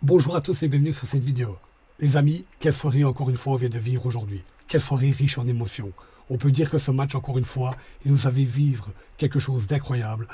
Bonjour à tous et bienvenue sur cette vidéo. Les amis, quelle soirée encore une fois on vient de vivre aujourd'hui. Quelle soirée riche en émotions. On peut dire que ce match encore une fois, il nous a fait vivre quelque chose d'incroyable.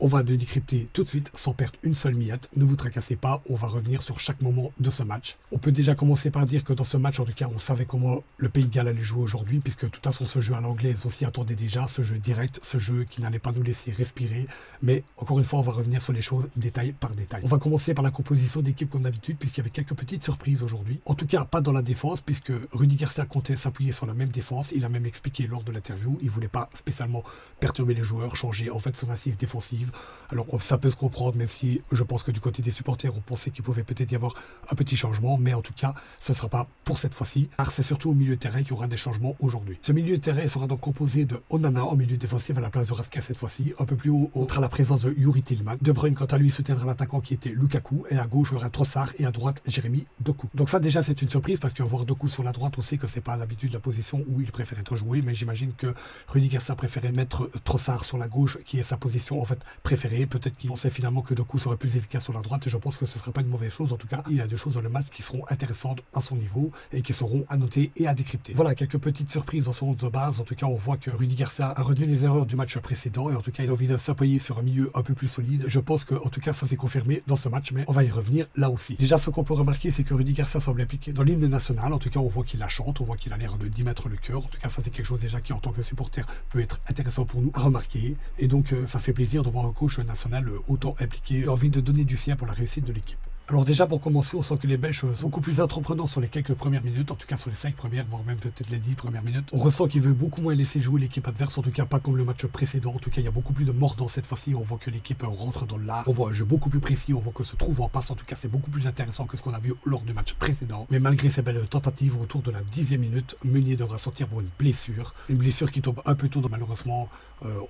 On va le décrypter tout de suite sans perdre une seule miette. Ne vous tracassez pas, on va revenir sur chaque moment de ce match. On peut déjà commencer par dire que dans ce match, en tout cas, on savait comment le Pays de Galles allait jouer aujourd'hui, puisque de toute façon, ce jeu à l'anglaise, on s'y attendait déjà, ce jeu direct, ce jeu qui n'allait pas nous laisser respirer. Mais encore une fois, on va revenir sur les choses détail par détail. On va commencer par la composition d'équipe comme d'habitude, puisqu'il y avait quelques petites surprises aujourd'hui. En tout cas, pas dans la défense, puisque Rudy Garcia comptait s'appuyer sur la même défense. Il a même expliqué lors de l'interview, il ne voulait pas spécialement perturber les joueurs, changer en fait son assise défensive. Alors ça peut se comprendre, même si je pense que du côté des supporters, on pensait qu'il pouvait peut-être y avoir un petit changement, mais en tout cas, ce ne sera pas pour cette fois-ci, car c'est surtout au milieu de terrain qu'il y aura des changements aujourd'hui. Ce milieu de terrain sera donc composé de Onana en milieu défensif à la place de Rascal cette fois-ci. Un peu plus haut, on aura la présence de Youri Tillman. De Bruyne, quant à lui, soutiendra l'attaquant qui était Lukaku, et à gauche, il y aura Trossard, et à droite, Jérémy Doku. Donc ça déjà, c'est une surprise, parce que voir Doku sur la droite, on sait que c'est pas l'habitude de la position où il préfère être joué, mais j'imagine que Rudy Garcia préférait mettre Trossard sur la gauche, qui est sa position en fait préférée. Peut-être qu'il pensait finalement que Doku serait plus efficace sur la droite, et je pense que ce ne serait pas une mauvaise chose. En tout cas, il y a des choses dans le match qui seront intéressantes à son niveau et qui seront à noter et à décrypter. Voilà, quelques petites surprises dans son 11 de base. En tout cas, on voit que Rudy Garcia a retenu les erreurs du match précédent, et en tout cas, il a envie de s'appuyer sur un milieu un peu plus solide. Je pense que, en tout cas, ça s'est confirmé dans ce match, mais on va y revenir là aussi. Déjà, ce qu'on peut remarquer, c'est que Rudy Garcia semble impliqué dans l'hymne national. En tout cas, on voit qu'il la chante, on voit qu'il a l'air de 10 mètres le cœur. En tout cas, ça, c'est quelque chose déjà qui, en tant que supporter, peut être intéressant pour nous à remarquer. Et donc, ça fait plaisir de voir un coach national autant impliqué. J'ai envie de donner du sien pour la réussite de l'équipe. Alors déjà, pour commencer, on sent que les Belges sont beaucoup plus entreprenants sur les quelques premières minutes, en tout cas sur les 5 premières, voire même peut-être les 10 premières minutes. On ressent qu'il veut beaucoup moins laisser jouer l'équipe adverse, en tout cas pas comme le match précédent. En tout cas, il y a beaucoup plus de mordant cette fois-ci. On voit que l'équipe rentre dans l'art. On voit un jeu beaucoup plus précis, on voit que se trouve en passe. En tout cas, c'est beaucoup plus intéressant que ce qu'on a vu lors du match précédent. Mais malgré ces belles tentatives, autour de la 10e minute, Meunier devra sortir pour une blessure. Une blessure qui tombe un peu tôt, donc malheureusement,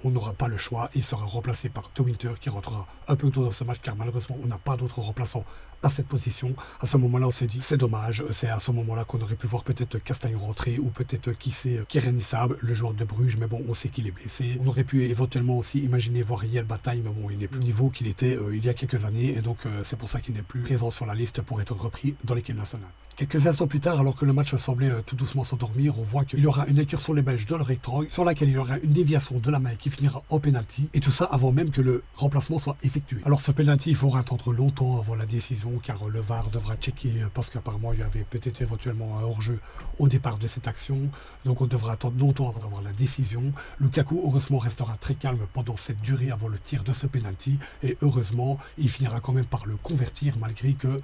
on n'aura pas le choix. Il sera remplacé par De Winter qui rentrera un peu tôt dans ce match, car malheureusement, on n'a pas d'autres remplaçants à cette position. À ce moment-là, on s'est dit, c'est dommage. C'est à ce moment-là qu'on aurait pu voir peut-être Castagne rentrer, ou peut-être, qui sait, Kéren Issab, le joueur de Bruges, mais bon, on sait qu'il est blessé. On aurait pu éventuellement aussi imaginer voir Yael Bataille, mais bon, il n'est plus au niveau qu'il était il y a quelques années, et donc c'est pour ça qu'il n'est plus présent sur la liste pour être repris dans l'équipe nationale. Quelques instants plus tard, alors que le match semblait tout doucement s'endormir, on voit qu'il y aura une incursion les Belges dans le rectangle, sur laquelle il y aura une déviation de la main qui finira en pénalty, et tout ça avant même que le remplacement soit effectué. Alors ce pénalty, il faudra attendre longtemps avant la décision, car le VAR devra checker, parce qu'apparemment il y avait peut-être éventuellement un hors-jeu au départ de cette action, donc on devra attendre longtemps avant d'avoir la décision. Lukaku, heureusement, restera très calme pendant cette durée avant le tir de ce pénalty, et heureusement, il finira quand même par le convertir, malgré que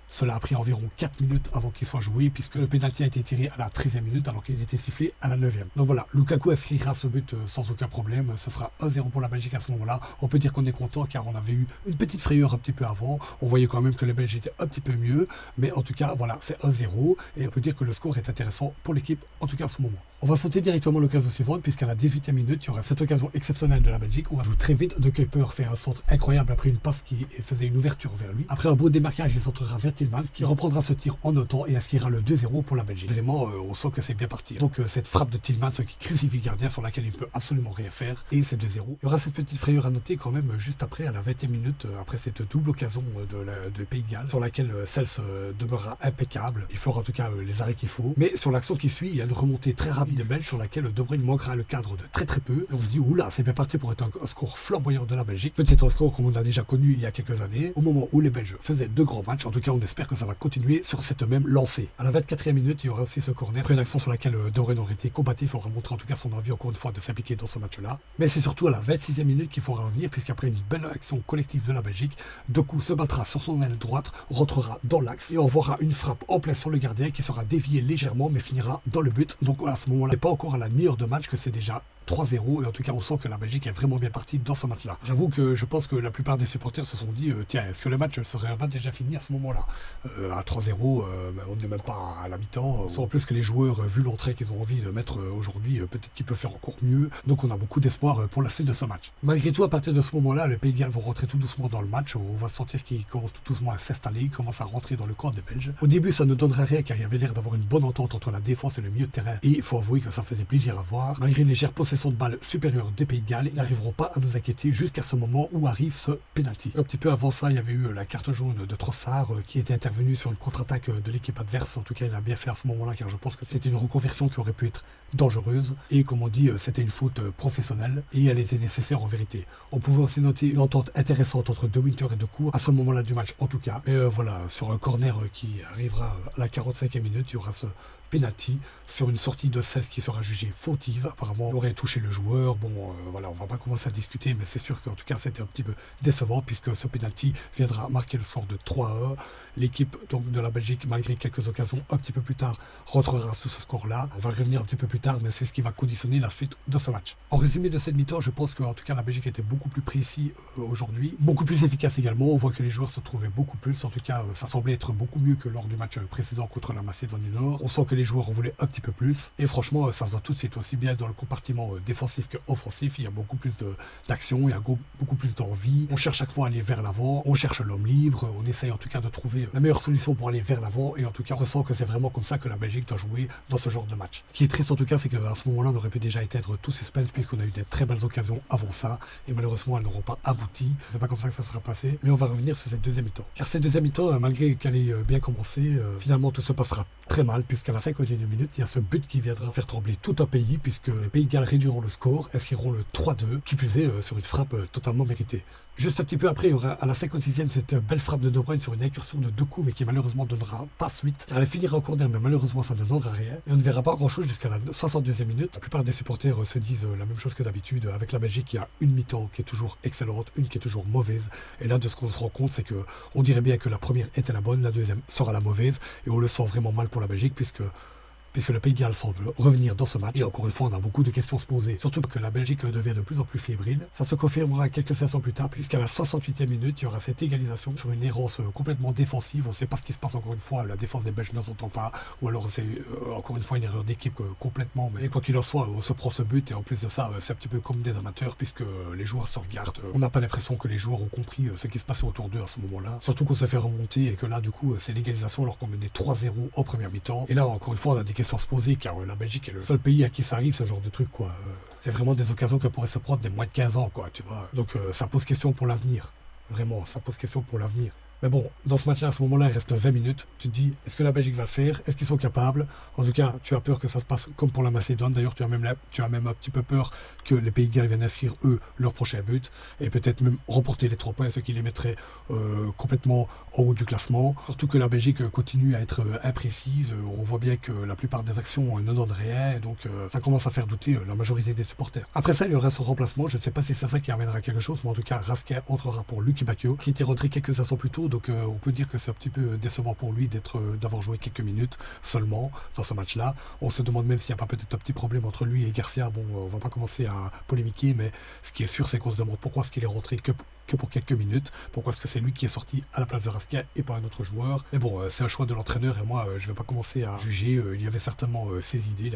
cela a pris environ 4 minutes avant qu'il soit joué, puisque le pénalty a été tiré à la 13e minute alors qu'il était sifflé à la 9e. Donc voilà, Lukaku inscrira ce but sans aucun problème. Ce sera 1-0 pour la Belgique à ce moment-là. On peut dire qu'on est content, car on avait eu une petite frayeur un petit peu avant. On voyait quand même que les Belges étaient un petit peu mieux, mais en tout cas, voilà, c'est 1-0, et on peut dire que le score est intéressant pour l'équipe, en tout cas à ce moment. On va sauter directement l'occasion suivante, puisqu'à la 18e minute, il y aura cette occasion exceptionnelle de la Belgique, où on joue très vite. De Kuiper fait un centre incroyable après une passe qui faisait une ouverture vers lui. Après un beau démarquage, il centrera vers Tillman, qui reprendra ce tir en un temps et inscrira le 2-0 pour la Belgique. Vraiment, on sent que c'est bien parti. Donc cette frappe de Tillman, ce qui crucifie le gardien, sur laquelle il ne peut absolument rien faire, et c'est 2-0. Il y aura cette petite frayeur à noter quand même juste après, à la 20e minute, après cette double occasion de Pays de Galles, sur laquelle Sels demeurera impeccable. Il fera en tout cas les arrêts qu'il faut. Mais sur l'action qui suit, il y a une remontée très rapide des Belges, sur laquelle De Bruyne manquera le cadre de très peu. Et on se dit, oula, c'est bien parti pour être un score flamboyant de la Belgique. Peut-être un score comme on a déjà connu il y a quelques années, au moment où les Belges faisaient de grands matchs. En tout cas, on espère que ça va continuer sur cette même lancée. À la 24e minute, il y aura aussi ce corner, après une action sur laquelle De Bruyne aurait été combatif. Il faudra montrer en tout cas son envie encore une fois de s'impliquer dans ce match-là. Mais c'est surtout à la 26e minute qu'il faudra revenir, puisqu'après une belle action collective de la Belgique, Doku se battra sur son aile droite, rentrera dans l'axe, et on verra une frappe en plein sur le gardien qui sera déviée légèrement, mais finira dans le but. Donc à ce moment-là, c'est pas encore à la demi-heure de match que c'est déjà 3-0, et en tout cas on sent que la Belgique est vraiment bien partie dans ce match-là. J'avoue que je pense que la plupart des supporters se sont dit tiens, est-ce que le match serait pas déjà fini à ce moment-là? À 3-0, on n'est même pas à la mi-temps. On sent en plus que les joueurs, vu l'entrée qu'ils ont envie de mettre aujourd'hui, peut-être qu'ils peuvent faire encore mieux. Donc on a beaucoup d'espoir pour la suite de ce match. Malgré tout, à partir de ce moment-là, le Pays de Galles vont rentrer tout doucement dans le match. On va sentir qu'ils commencent tout doucement à s'installer, ils commencent à rentrer dans le camp des Belges. Au début, ça ne donnerait rien, car il y avait l'air d'avoir une bonne entente entre la défense et le milieu de terrain. Et il faut avouer que ça faisait plaisir à voir. Malgré une légère possession possession de balle supérieure des Pays de Galles. Ils n'arriveront pas à nous inquiéter jusqu'à ce moment où arrive ce penalty. Un petit peu avant ça, il y avait eu la carte jaune de Trossard qui était intervenu sur une contre-attaque de l'équipe adverse. En tout cas, il a bien fait à ce moment-là, car je pense que c'était une reconversion qui aurait pu être dangereuse. Et comme on dit, c'était une faute professionnelle et elle était nécessaire en vérité. On pouvait aussi noter une entente intéressante entre De Winter et De Cour à ce moment-là du match en tout cas. Et voilà, sur un corner qui arrivera à la 45e minute, il y aura ce penalty sur une sortie de 16 qui sera jugée fautive. Apparemment, il aurait touché le joueur. Bon, voilà, on va pas commencer à discuter, mais c'est sûr qu'en tout cas, c'était un petit peu décevant puisque ce penalty viendra marquer le score de 3-1. L'équipe donc de la Belgique, malgré quelques occasions un petit peu plus tard, rentrera sous ce score-là. On va revenir un petit peu plus tard, mais c'est ce qui va conditionner la suite de ce match. En résumé de cette mi-temps, je pense qu'en tout cas, la Belgique était beaucoup plus précis aujourd'hui, beaucoup plus efficace également. On voit que les joueurs se trouvaient beaucoup plus. En tout cas, ça semblait être beaucoup mieux que lors du match précédent contre la Macédoine du Nord. On sent que les joueurs en voulaient un petit peu plus. Et franchement, ça se voit tout de suite aussi bien dans le compartiment défensif que offensif. Il y a beaucoup plus d'action, il y a beaucoup plus d'envie. On cherche chaque fois à aller vers l'avant. On cherche l'homme libre. On essaye en tout cas de trouver la meilleure solution pour aller vers l'avant. Et en tout cas, on ressent que c'est vraiment comme ça que la Belgique doit jouer dans ce genre de match. Ce qui est triste en tout cas, c'est qu'à ce moment-là, on aurait pu déjà éteindre tout suspense puisqu'on a eu des très belles occasions avant ça. Et malheureusement, elles n'auront pas abouti. C'est pas comme ça que ça sera passé. Mais on va revenir sur cette deuxième mi-temps. Car cette deuxième mi-temps, malgré qu'elle ait bien commencé, finalement tout se passera très mal puisqu'à la 50e minute, il y a ce but qui viendra faire trembler tout un pays puisque les Pays de Galles réduiront le score, inscriront le 3-2, qui plus est sur une frappe totalement méritée. Juste un petit peu après, il y aura à la 56e cette belle frappe de De Bruyne sur une incursion de Doku, mais qui malheureusement donnera pas suite. Car elle finira en corner, mais malheureusement ça ne donnera rien. Et on ne verra pas grand chose jusqu'à la 62e minute. La plupart des supporters se disent la même chose que d'habitude. Avec la Belgique, il y a une mi-temps qui est toujours excellente, une qui est toujours mauvaise. Et là, de ce qu'on se rend compte, c'est que on dirait bien que la première était la bonne, la deuxième sera la mauvaise. Et on le sent vraiment mal pour la Belgique, puisque le Pays de Galles semble revenir dans ce match. Et encore une fois, on a beaucoup de questions à se poser. Surtout que la Belgique devient de plus en plus fébrile. Ça se confirmera quelques instants plus tard, puisqu'à la 68e minute, il y aura cette égalisation sur une errance complètement défensive. On ne sait pas ce qui se passe encore une fois. La défense des Belges ne s'entend pas. Ou alors c'est encore une fois une erreur d'équipe complètement. Mais quoi qu'il en soit, on se prend ce but. Et en plus de ça, c'est un petit peu comme des amateurs, puisque les joueurs se regardent. On n'a pas l'impression que les joueurs ont compris ce qui se passait autour d'eux à ce moment-là. Surtout qu'on se fait remonter et que là, du coup, c'est l'égalisation alors qu'on menait 3-0 en première mi-temps. Et là, encore une fois, on a des questions à se poser, car la Belgique est le seul pays à qui ça arrive, ce genre de truc, quoi. C'est vraiment des occasions que pourraient se prendre des moins de 15 ans, quoi, tu vois. Donc ça pose question pour l'avenir. Vraiment, ça pose question pour l'avenir. Mais bon, dans ce match-là, à ce moment-là, il reste 20 minutes. Tu te dis, est-ce que la Belgique va le faire? Est-ce qu'ils sont capables? En tout cas, tu as peur que ça se passe comme pour la Macédoine. D'ailleurs, tu as même un petit peu peur que les Pays de Galles viennent inscrire, eux, leur prochain but. Et peut-être même remporter les 3 points, ce qui les mettrait complètement en haut du classement. Surtout que la Belgique continue à être imprécise. On voit bien que la plupart des actions ne donnent rien. Donc, ça commence à faire douter la majorité des supporters. Après ça, il y aura son remplacement. Je ne sais pas si c'est ça qui amènera quelque chose. Mais en tout cas, Raskin entrera pour Lucky Bacchio, qui était rentré quelques instants plus tôt. Donc on peut dire que c'est un petit peu décevant pour lui d'avoir joué quelques minutes seulement dans ce match-là. On se demande même s'il n'y a pas peut-être un petit problème entre lui et Garcia. Bon, on va pas commencer à polémiquer, mais ce qui est sûr, c'est qu'on se demande pourquoi est-ce qu'il est rentré que pour quelques minutes. Pourquoi est-ce que c'est lui qui est sorti à la place de Raskin et pas un autre joueur? Mais bon, c'est un choix de l'entraîneur et moi, je ne vais pas commencer à juger. Il y avait certainement ses idées,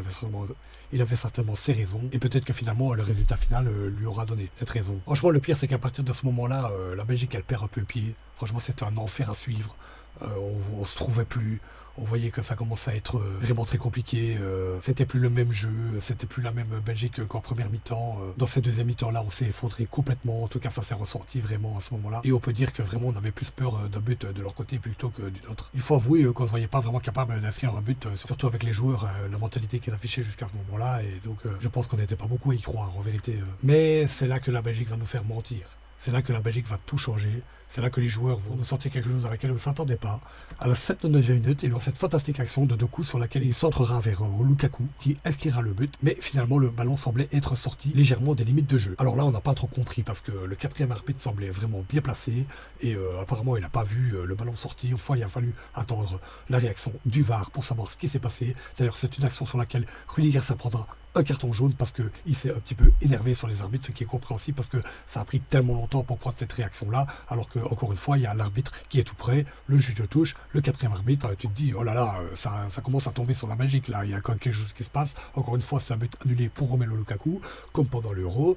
il avait certainement ses raisons. Et peut-être que finalement, le résultat final lui aura donné cette raison. Franchement, le pire, c'est qu'à partir de ce moment-là, la Belgique, elle perd un peu pied. Franchement, c'était un enfer à suivre. On se trouvait plus. On voyait que ça commençait à être vraiment très compliqué. C'était plus le même jeu, c'était plus la même Belgique qu'en première mi-temps. Dans cette deuxième mi-temps-là, on s'est effondré complètement. En tout cas, ça s'est ressenti vraiment à ce moment-là. Et on peut dire que vraiment, on avait plus peur d'un but de leur côté plutôt que du nôtre. Il faut avouer qu'on ne se voyait pas vraiment capable d'inscrire un but, surtout avec les joueurs, la mentalité qu'ils affichaient jusqu'à ce moment-là. Et donc, je pense qu'on n'était pas beaucoup à y croire, en vérité. Mais c'est là que la Belgique va nous faire mentir. C'est là que la Belgique va tout changer. C'est là que les joueurs vont nous sortir quelque chose à laquelle on ne s'attendait pas. À la 79e minute, il y aura cette fantastique action de Doku sur laquelle il centrera vers Lukaku, qui inscrira le but. Mais finalement, le ballon semblait être sorti légèrement des limites de jeu. Alors là, on n'a pas trop compris parce que le 4e arbitre semblait vraiment bien placé. Et apparemment, il n'a pas vu le ballon sortir. Une fois, il a fallu attendre la réaction du VAR pour savoir ce qui s'est passé. D'ailleurs, c'est une action sur laquelle Rudiger s'apprendra un carton jaune parce qu'il s'est un petit peu énervé sur les arbitres, ce qui est compréhensible parce que ça a pris tellement longtemps pour prendre cette réaction-là, alors que encore une fois, il y a l'arbitre qui est tout près, le juge de touche, le 4e arbitre, tu te dis, oh là là, ça commence à tomber sur la Belgique, là, il y a quand même quelque chose qui se passe. Encore une fois, c'est un but annulé pour Romelu Lukaku, comme pendant l'Euro.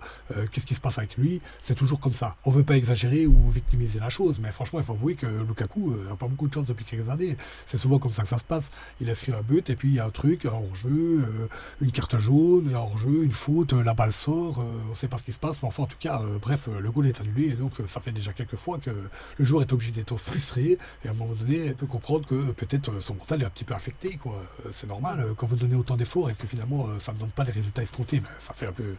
Qu'est-ce qui se passe avec lui? C'est toujours comme ça. On veut pas exagérer ou victimiser la chose, mais franchement, il faut avouer que Lukaku n'a pas beaucoup de chance depuis quelques années. C'est souvent comme ça que ça se passe. Il inscrit un but et puis il y a un truc, un hors-jeu, une carte jaune, jaune, il y a hors-jeu, une faute, la balle sort, on ne sait pas ce qui se passe, mais enfin en tout cas, bref, le goal est annulé, et donc ça fait déjà quelques fois que le joueur est obligé d'être frustré, et à un moment donné, il peut comprendre que peut-être son mental est un petit peu affecté, quoi. C'est normal, quand vous donnez autant d'efforts et que finalement ça ne donne pas les résultats escomptés, ben, ça fait un peu...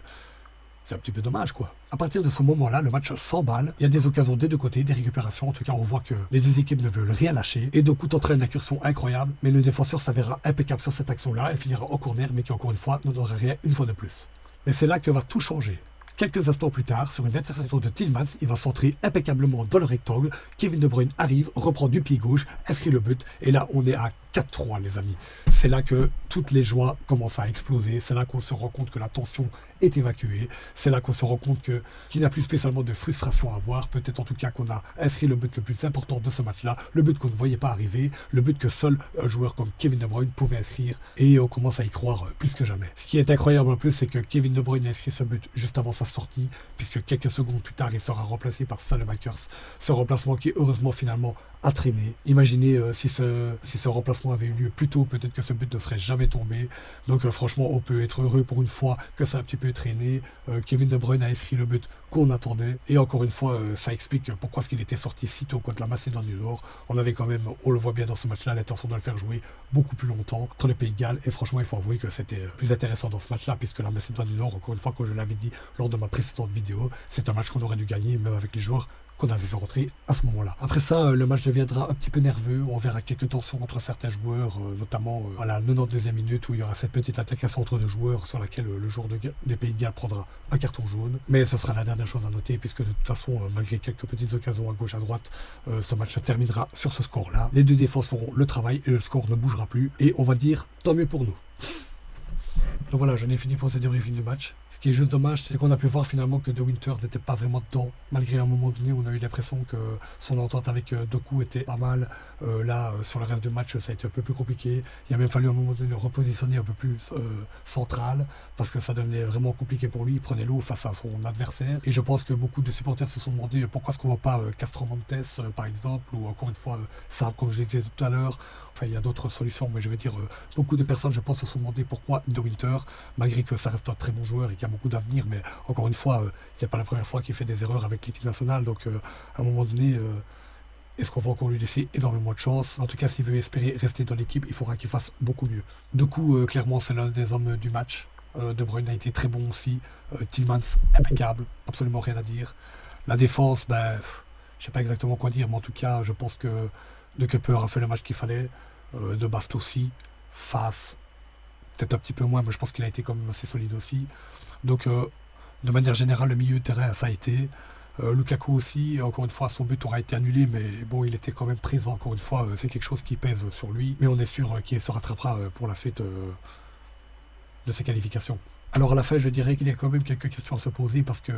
C'est un petit peu dommage, quoi. À partir de ce moment-là, le match s'emballe. Il y a des occasions des deux côtés, des récupérations. En tout cas, on voit que les deux équipes ne veulent rien lâcher. Et Doku tentera une incursion incroyable, mais le défenseur s'avérera impeccable sur cette action-là. Elle finira en corner, mais qui, encore une fois, ne donnera rien une fois de plus. Mais c'est là que va tout changer. Quelques instants plus tard, sur une interception de Tillmans, il va centrer impeccablement dans le rectangle. Kevin De Bruyne arrive, reprend du pied gauche, inscrit le but. Et là, on est à 4-3, les amis. C'est là que toutes les joies commencent à exploser. C'est là qu'on se rend compte que la tension est évacuée. C'est là qu'on se rend compte qu'il n'y a plus spécialement de frustration à avoir. Peut-être en tout cas qu'on a inscrit le but le plus important de ce match-là. Le but qu'on ne voyait pas arriver. Le but que seul un joueur comme Kevin De Bruyne pouvait inscrire. Et on commence à y croire plus que jamais. Ce qui est incroyable en plus, c'est que Kevin De Bruyne a inscrit ce but juste avant sa sortie. Puisque quelques secondes plus tard, il sera remplacé par Salemaekers. Ce remplacement qui, heureusement, finalement, a traîné. Imaginez si ce remplacement avait eu lieu plus tôt, peut-être que ce but ne serait jamais tombé. Donc franchement, on peut être heureux pour une fois que ça a un petit peu traîné. Kevin De Bruyne a inscrit le but qu'on attendait. Et encore une fois, ça explique pourquoi il était sorti si tôt contre la Macédoine du Nord. On avait quand même, on le voit bien dans ce match-là, l'intention de le faire jouer beaucoup plus longtemps contre le Pays de Galles. Et franchement, il faut avouer que c'était plus intéressant dans ce match-là, puisque la Macédoine du Nord, encore une fois, comme je l'avais dit lors de ma précédente vidéo, c'est un match qu'on aurait dû gagner, même avec les joueurs qu'on avait fait rentrer à ce moment-là. Après ça, le match deviendra un petit peu nerveux. On verra quelques tensions entre certains joueurs, notamment à la 92e minute où il y aura cette petite altercation entre deux joueurs sur laquelle le joueur des Pays de Galles prendra un carton jaune. Mais ce sera la dernière chose à noter puisque de toute façon, malgré quelques petites occasions à gauche à droite, ce match se terminera sur ce score-là. Les deux défenses feront le travail et le score ne bougera plus. Et on va dire tant mieux pour nous. Donc voilà, j'en ai fini pour ce débriefing du match. Ce qui est juste dommage, c'est qu'on a pu voir finalement que De Winter n'était pas vraiment dedans. Malgré à un moment donné, on a eu l'impression que son entente avec Doku était pas mal. Sur le reste du match, ça a été un peu plus compliqué. Il a même fallu à un moment donné le repositionner un peu plus central parce que ça devenait vraiment compliqué pour lui. Il prenait l'eau face à son adversaire. Et je pense que beaucoup de supporters se sont demandé pourquoi est-ce qu'on ne voit pas Castro Montes par exemple, ou encore une fois Saab, comme je l'ai dit tout à l'heure. Enfin, il y a d'autres solutions, mais je veux dire, beaucoup de personnes, je pense, se sont demandé pourquoi De Winter, malgré que ça reste un très bon joueur et qu'il y a beaucoup d'avenir, mais encore une fois, c'est pas la première fois qu'il fait des erreurs avec l'équipe nationale, donc à un moment donné, est-ce qu'on va encore lui laisser énormément de chance? En tout cas, s'il veut espérer rester dans l'équipe, il faudra qu'il fasse beaucoup mieux. Du coup, clairement, c'est l'un des hommes du match. De Bruyne a été très bon aussi. Tillmans, impeccable, absolument rien à dire. La défense, je sais pas exactement quoi dire, mais en tout cas, je pense que De Kuyper a fait le match qu'il fallait. De Bast aussi. Face, peut-être un petit peu moins, mais je pense qu'il a été quand même assez solide aussi. Donc, de manière générale, le milieu de terrain, ça a été. Lukaku aussi, encore une fois, son but aura été annulé, mais bon, il était quand même présent, encore une fois, c'est quelque chose qui pèse sur lui. Mais on est sûr qu'il se rattrapera pour la suite de ses qualifications. Alors à la fin, je dirais qu'il y a quand même quelques questions à se poser parce que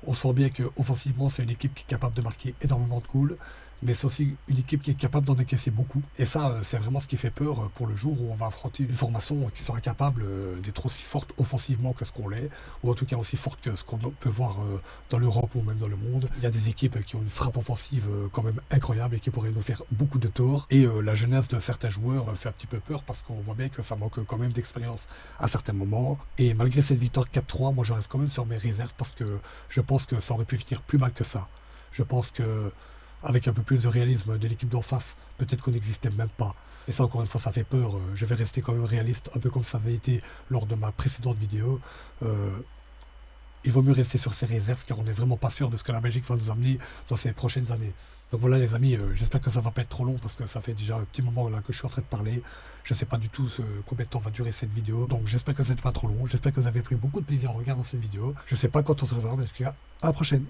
on sent bien qu'offensivement, c'est une équipe qui est capable de marquer énormément de goals, mais c'est aussi une équipe qui est capable d'en encaisser beaucoup. Et ça, c'est vraiment ce qui fait peur pour le jour où on va affronter une formation qui sera capable d'être aussi forte offensivement que ce qu'on l'est, ou en tout cas aussi forte que ce qu'on peut voir dans l'Europe ou même dans le monde. Il y a des équipes qui ont une frappe offensive quand même incroyable et qui pourraient nous faire beaucoup de tort. Et la jeunesse de certains joueurs fait un petit peu peur parce qu'on voit bien que ça manque quand même d'expérience à certains moments. Et malgré cette victoire 4-3, moi je reste quand même sur mes réserves parce que je pense que ça aurait pu finir plus mal que ça. Je pense que avec un peu plus de réalisme de l'équipe d'en face, peut-être qu'on n'existait même pas. Et ça, encore une fois, ça fait peur. Je vais rester quand même réaliste, un peu comme ça avait été lors de ma précédente vidéo. Il vaut mieux rester sur ses réserves, car on n'est vraiment pas sûr de ce que la Belgique va nous amener dans ces prochaines années. Donc voilà les amis, j'espère que ça va pas être trop long, parce que ça fait déjà un petit moment là que je suis en train de parler. Je sais pas du tout combien de temps va durer cette vidéo, donc j'espère que c'est pas trop long. J'espère que vous avez pris beaucoup de plaisir en regardant cette vidéo. Je sais pas quand on se reverra, mais en tout cas, à la prochaine.